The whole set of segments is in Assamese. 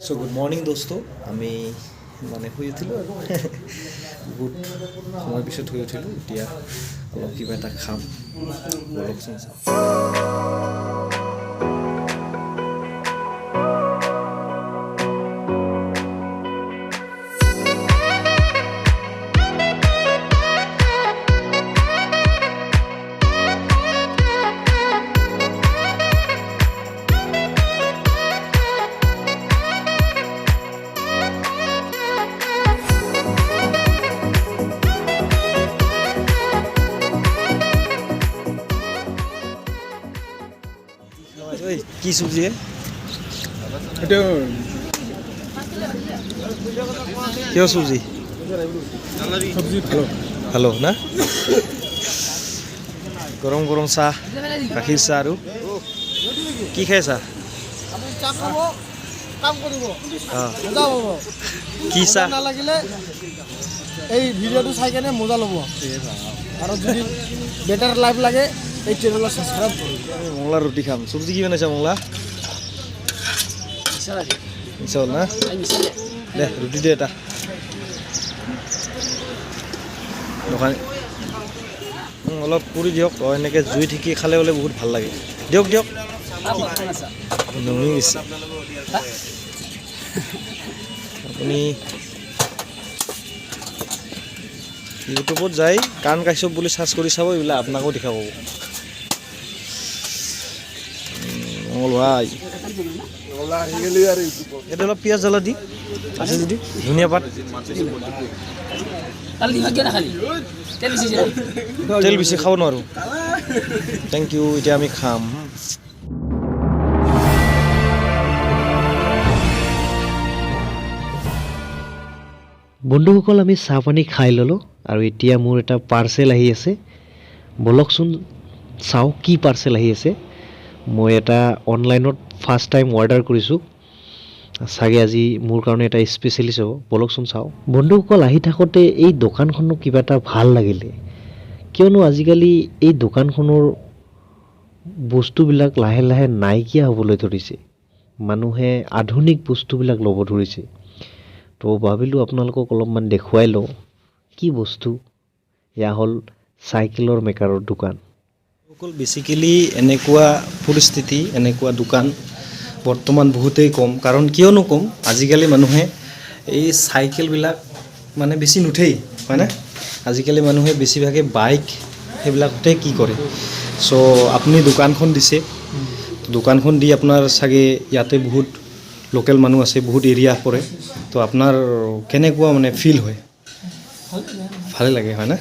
সো গুড মৰ্নিং দোস্ত আমি মানে শুই উঠিলোঁ আৰু বহুত সময়ৰ পিছত শুই উঠিলোঁ এতিয়া অলপ কিবা এটা খাম বলকচোন চাওঁ কি চব্জি এটা কিয় চব্জি সবজি ভালো ভালো না গৰম গৰম চাহ গাখীৰ চাহ আৰু কি খাই চাহ কাম কৰিব অঁ মজা হ'ব কি চাহ নালাগিলে এই ভিডিঅ'টো চাই কেনে মজা ল'ব আৰু যদি বেটাৰ লাইফ লাগে এই চেনেলক সাবস্ক্ৰাইব কৰুন মংলা ৰুটি খাম চব্জি কি বনাইছা মংলা মিছল না দে ৰুটি দে এটা দোকান অলপ পুৰি দিয়ক এনেকৈ জুই ঠিকি খালে হ'লে বহুত ভাল লাগে দিয়ক দিয়ক নুমি গৈছে আপুনি ইউটিউবত যাই কাণ কাশ্যপ বুলি চাৰ্চ কৰি চাব এইবিলাক আপোনাকো দেখা পাব ভাই এটা অলপ পিঁয়াজ জ্বলা দি আছে যদি ধনিয়া পাত তেল বেছি খাব নোৱাৰোঁ থেংক ইউ এতিয়া আমি খাম বন্ধুসকল আমি চাহ পানী খাই ল'লোঁ আৰু এতিয়া মোৰ এটা পাৰ্চেল আহি আছে বলকচোন চাওঁ কি পাৰ্চেল আহি আছে মই এটা অনলাইনত ফাৰ্ষ্ট টাইম অৰ্ডাৰ কৰিছোঁ চাগে আজি মোৰ কাৰণে এটা স্পেচিয়েলিষ্ট হ'ব বলকচোন চাওঁ বন্ধুসকল আহি থাকোঁতে এই দোকানখনো কিবা এটা ভাল লাগিলে কিয়নো আজিকালি এই দোকানখনৰ বস্তুবিলাক লাহে লাহে নাইকিয়া হ'বলৈ ধৰিছে মানুহে আধুনিক বস্তুবিলাক ল'ব ধৰিছে তো ভাবিলোঁ আপোনালোকক অলপমান দেখুৱাই লওঁ কি বস্তু এয়া হ'ল চাইকেলৰ মেকাৰৰ দোকান অকল বেচিকেলি এনেকুৱা পৰিস্থিতি এনেকুৱা দোকান বৰ্তমান বহুতেই কম কাৰণ কিয়নো কম আজিকালি মানুহে এই চাইকেলবিলাক মানে বেছি নুঠেই হয়নে আজিকালি মানুহে বেছিভাগে বাইক সেইবিলাকতে কি কৰে চ' আপুনি দোকানখন দিছে দোকানখন দি আপোনাৰ চাগে ইয়াতে বহুত লোকেল মানুহ আছে বহুত এৰিয়া পৰে তো আপোনাৰ কেনেকুৱা মানে ফিল হয় ভালে লাগে হয় না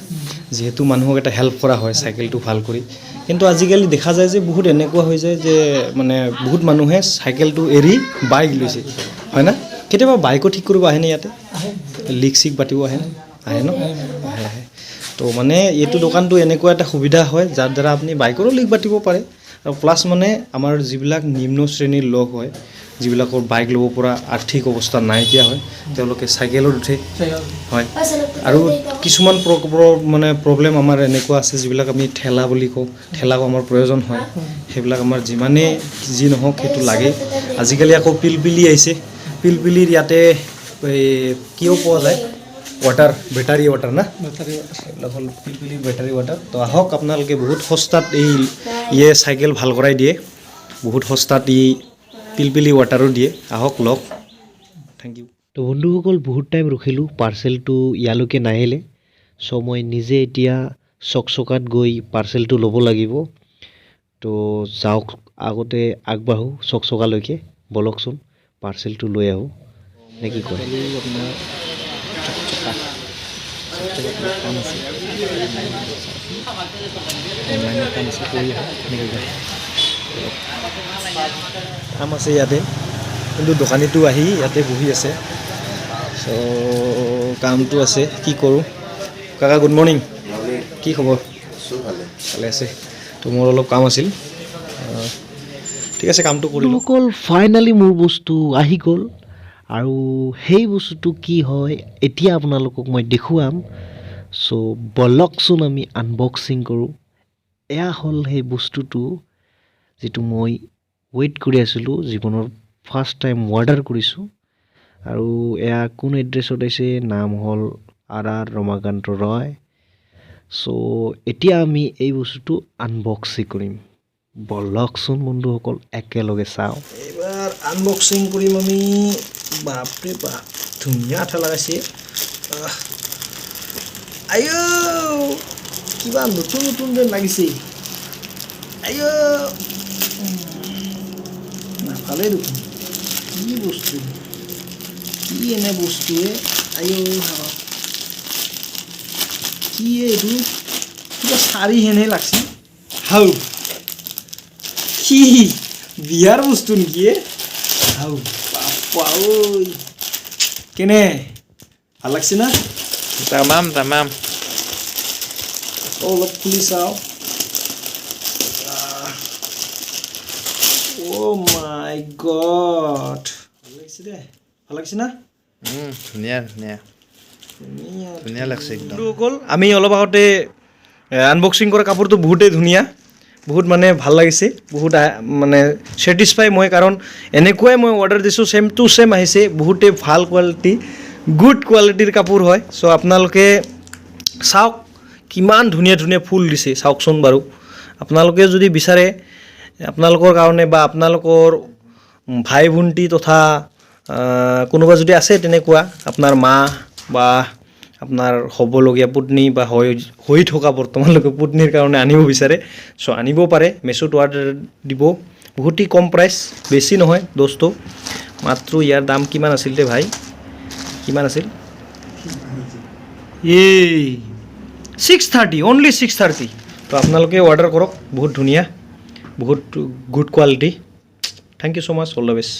যিহেতু মানুহক এটা হেল্প কৰা হয় চাইকেলটো ভাল কৰি কিন্তু আজিকালি দেখা যায় যে বহুত এনেকুৱা হৈ যায় যে মানে বহুত মানুহে চাইকেলটো এৰি বাইক লৈছে হয় না কেতিয়াবা বাইকো ঠিক কৰিব আহেনে ইয়াতে লিক চিক পাতিব আহে ন আহে তো মানে এইটো দোকানটো এনেকুৱা এটা সুবিধা হয় যাৰ দ্বাৰা আপুনি বাইকৰো লিক পাতিব পাৰে আৰু প্লাছ মানে আমাৰ যিবিলাক নিম্ন শ্ৰেণীৰ লোক হয় যিবিলাকৰ বাইক ল'ব পৰা আৰ্থিক অৱস্থা নাইকিয়া হয় তেওঁলোকে চাইকেলত উঠে হয় আৰু কিছুমান মানে প্ৰব্লেম আমাৰ এনেকুৱা আছে যিবিলাক আমি ঠেলা বুলি কওঁ ঠেলাও আমাৰ প্ৰয়োজন হয় সেইবিলাক আমাৰ যিমানে যি নহওক সেইটো লাগে আজিকালি আকৌ পিলপিলি আহিছে পিলপিলিৰ ইয়াতে কিয় পোৱা যায় ৱাটাৰ বেটাৰী ৱাটাৰ না এইবিলাক হ'ল পিলপিলিৰ বেটাৰী ৱাটাৰ তো আহক আপোনালোকে বহুত সস্তাত এই চাইকেল ভাল কৰাই দিয়ে বহুত সস্তাত পিলপিলি ৱাটাৰো দিয়ে আহক লওক থেংক ইউ তো বন্ধুসকল বহুত টাইম ৰখিলোঁ পাৰ্চেলটো ইয়ালৈকে নাহিলে চ' মই নিজে এতিয়া চকচকাত গৈ পাৰ্চেলটো ল'ব লাগিব তো যাওক আগতে আগবাঢ়োঁ চকচকালৈকে বলকচোন পাৰ্চেলটো লৈ আহোঁ নে কি কয় আপোনাৰ কাম আছে অনলাইনৰ কাম আছে কৰি কাম আছে ইয়াতে কিন্তু দোকানীটো আহি ইয়াতে বহি আছে চ' কামটো আছে কি কৰোঁ কাকা গুড মৰ্ণিং কি খবৰ ভালে আছে তো মোৰ অলপ কাম আছিল ঠিক আছে কামটো কৰিলোঁ অকল ফাইনেলি মোৰ বস্তু আহি গ'ল আৰু সেই বস্তুটো কি হয় এতিয়া আপোনালোকক মই দেখুৱাম চ' বলকচোন আমি আনবক্সিং কৰোঁ এয়া হ'ল সেই বস্তুটো যিটো মই ৱেইট কৰি আছিলোঁ জীৱনৰ ফাৰ্ষ্ট টাইম অৰ্ডাৰ কৰিছোঁ আৰু এয়া কোন এড্ৰেছত আহিছে নাম হ'ল আৰ ৰমাকান্ত ৰয় চ' এতিয়া আমি এই বস্তুটো আনবক্সিং কৰিম বলকচোন বন্ধুসকল একেলগে চাওঁ এইবাৰ আনবক্সিং কৰিম আমি বাপৰে বাপ ধুনীয়া আঠা লগাইছে আইও কিবা নতুন নতুন যেন লাগিছে আইও নাপালে দেখোন কি বস্তু কি এনে বস্তুৱে আইও কি এইটো কিবা শাৰী হেনে লাগছে হাউ কি বিয়াৰ বস্তু নেকি হাউ বাপ্পা ঐ কেনে ভাল লাগছে না তামাম অলপ খুলি চাওঁ অ' মাই গড ভাল লাগিছে দে ভাল লাগিছে না ধুনীয়া লাগছে একদম বন্ধুসকল আমি অলপ আগতে আনবক্সিং কৰা কাপোৰটো বহুতেই ধুনীয়া বহুত মানে ভাল লাগিছে বহুত মানে ছেটিছফাই মই কাৰণ এনেকুৱাই মই অৰ্ডাৰ দিছোঁ ছেম টু ছেম আহিছে বহুতেই ভাল কোৱালিটি গুড কোৱালিটিৰ কাপোৰ হয় চ' আপোনালোকে চাওক কিমান ধুনীয়া ধুনীয়া ফুল দিছে চাওকচোন বাৰু আপোনালোকে যদি বিচাৰে আপোনালোকৰ কাৰণে বা আপোনালোকৰ ভাই ভণ্টি তথা কোনোবা যদি আছে তেনেকুৱা আপোনাৰ মা বা আপোনাৰ হ'বলগীয়া পত্নী বা হৈ থকা বৰ্তমানলৈকে পত্নীৰ কাৰণে আনিব বিচাৰে চ' আনিব পাৰে মেছোত অৰ্ডাৰ দিব বহুতেই কম প্ৰাইচ বেছি নহয় দোস্তো মাত্ৰ ইয়াৰ দাম কিমান আছিল দে ভাই কিমান আছিল এই 630 অনলি 630 তো আপোনালোকে অৰ্ডাৰ কৰক বহুত ধুনীয়া বহুত good quality thank you so much all the best